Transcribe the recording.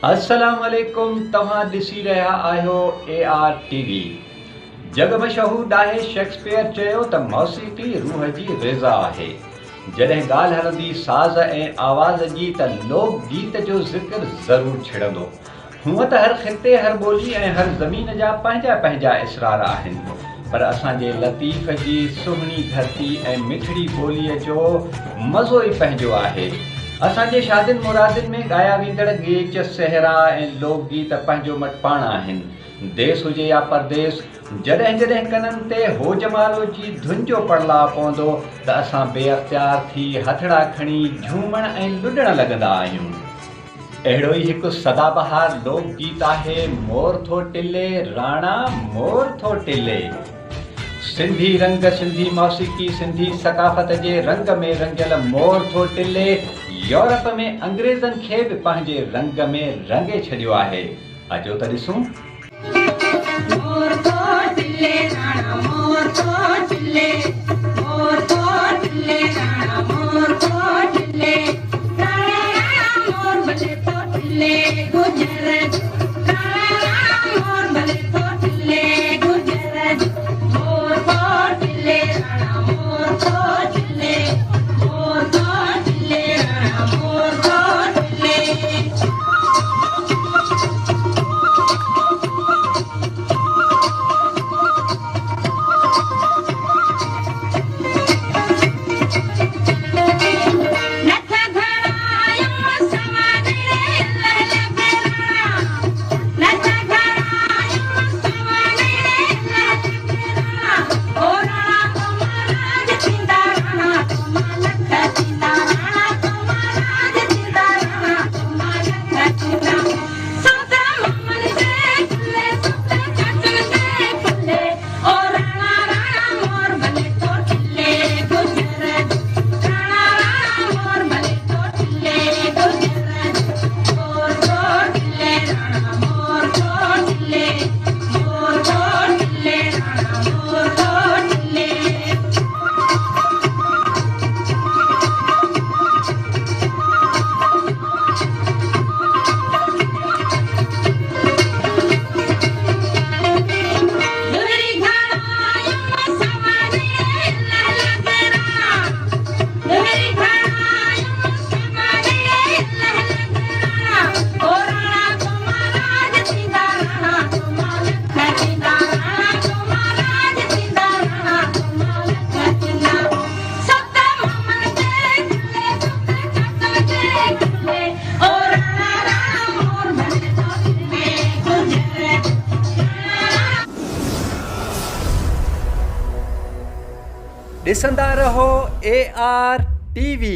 अस्सलाम वालेकुम। तव्हां ॾिसी रहिया आहियो AR TV। जग मशहूर आहे शेक्सपियर चयो त मौसीक़ी रूह जी ग़िज़ा आहे। जॾहिं ॻाल्हि हलंदी साज़ ऐं आवाज़ जी त लोक गीत जो ज़िक्र ज़रूरु छिड़ंदो। हूअं त हर ख़िते, हर ॿोली ऐं हर ज़मीन जा पंहिंजा पंहिंजा इसरार आहिनि, पर असांजे लतीफ़ जी सुहिणी धरती ऐं मिठड़ी ॿोलीअ जो मज़ो ई पंहिंजो आहे। असांजे शादियुनि मुरादियुनि में ॻाया वेंदड़ गेच, सहरा ऐं लोकगीत पंहिंजो मट पाण आहिनि। देश हुजे या परदेस, जॾहिं जॾहिं कननि ते हो जमालो जी धुन जो पड़लाउ पवंदो त असां बेअख़्तियार थी हथड़ा खणी झूमण ऐं लुॾण लॻंदा आहियूं। अहिड़ो ई हिकु सदाबहार लोकगीत आहे मोर थो टिले राणा मोर थो टिले। सिंधी रंग, सिंधी मौसीक़ी, सिंधी सक़ाफ़त जे रंग में रंगियल मोर थो टिले यूरोप में अंग्रेज़नि खे बि पंहिंजे रंग में रंगे छॾियो आहे। अचो त ॾिसूं। मोर थो टिले राणा मोर थो टिले, मोर थो टिले राणा मोर थो टिले, राणा मोर भले थो टिले गुजर, राणा मोर भले थो टिले गुजर, मोर थो टिले राणा मोर थो टिले, मोर थो टिले राणा मोर थो टिले। ॾिसंदा रहो AR TV।